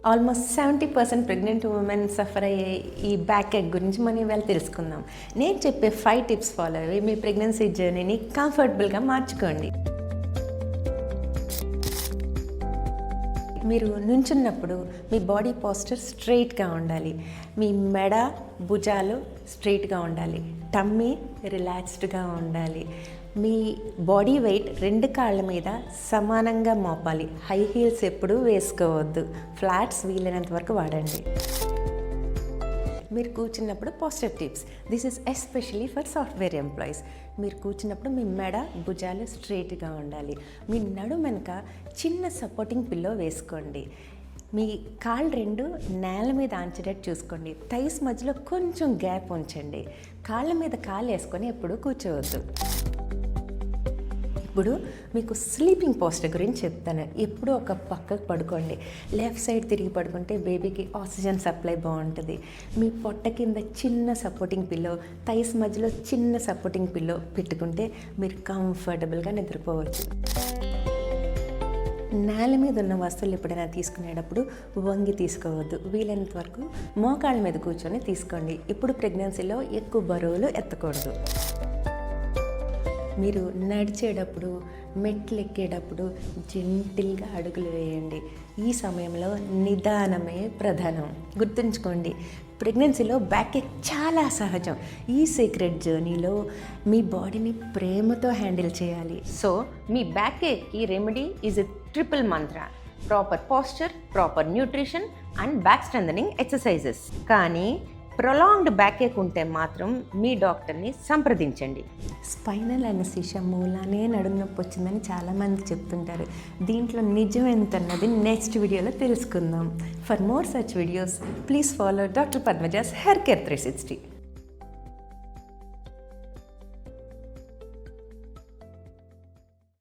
Almost 70% pregnant women suffer అయ్యే ఈ back egg గురించి మనం ఇవాళ తెలుసుకుందాం. నేను చెప్పే 5 టిప్స్ ఫాలో అయ్యి మీ ప్రెగ్నెన్సీ జర్నీని కంఫర్టబుల్గా మార్చుకోండి. మీరు నుంచున్నప్పుడు మీ బాడీ పోస్చర్ స్ట్రైట్గా ఉండాలి. మీ మెడ, భుజాలు స్ట్రైట్గా ఉండాలి. టమ్మీ రిలాక్స్డ్గా ఉండాలి. మీ బాడీ వెయిట్ 2 కాళ్ళ మీద సమానంగా మోపాలి. హై హీల్స్ ఎప్పుడూ వేసుకోవద్దు. ఫ్లాట్స్ వీలైనంత వరకు వాడండి. మీరు కూర్చున్నప్పుడు posture tips. This is especially for software employees. మీరు కూర్చున్నప్పుడు మీ మెడ, భుజాలు స్ట్రైట్గా ఉండాలి. మీ నడుం వెనుక చిన్న సపోర్టింగ్ పిల్లో వేసుకోండి. మీ కాళ్ళు 2 నేల మీద ఆంచేటట్టు చూసుకోండి. థైస్ మధ్యలో కొంచెం గ్యాప్ ఉంచండి. కాళ్ళ మీద కాళ్ళు వేసుకొని ఎప్పుడూ కూర్చోవద్దు. ఇప్పుడు మీకు స్లీపింగ్ పోస్చర్ గురించి చెప్తాను. ఎప్పుడూ ఒక పక్కకు పడుకోండి. లెఫ్ట్ సైడ్ తిరిగి పడుకుంటే బేబీకి ఆక్సిజన్ సప్లై బాగుంటుంది. మీ పొట్ట కింద చిన్న సపోర్టింగ్ పిల్లో, థైస్ మధ్యలో చిన్న సపోర్టింగ్ పిల్లో పెట్టుకుంటే మీరు కంఫర్టబుల్గా నిద్రపోవచ్చు. నేల మీద ఉన్న వస్తువులు ఎప్పుడైనా తీసుకునేటప్పుడు వంగి తీసుకోవద్దు. వీలైనంత వరకు మోకాళ్ళ మీద కూర్చొని తీసుకోండి. ఇప్పుడు ప్రెగ్నెన్సీలో ఎక్కువ బరువులు ఎత్తకూడదు. మీరు నడిచేటప్పుడు, మెట్లు ఎక్కేటప్పుడు జెంటిల్గా అడుగులు వేయండి. ఈ సమయంలో నిదానమే ప్రధానం. గుర్తుంచుకోండి, ప్రెగ్నెన్సీలో బ్యాక్ ఎక్ చాలా సహజం. ఈ సీక్రెట్ జర్నీలో మీ బాడీని ప్రేమతో హ్యాండిల్ చేయాలి. సో మీ బ్యాక్ ఎక్కి remedy is a triple Mantra: proper posture, proper nutrition and back strengthening exercises. కానీ ప్రొలాంగ్డ్ బ్యాక్ ఏక్ ఉంటే మాత్రం మీ డాక్టర్ని సంప్రదించండి. స్పైనల్ అనస్థీషియా మూలానే నడుము నొప్పి వచ్చిందని చాలామంది చెప్తుంటారు. దీంట్లో నిజం ఎంతన్నది నెక్స్ట్ వీడియోలో తెలుసుకుందాం. For more such videos please follow doctor Padmaja's hair care 360.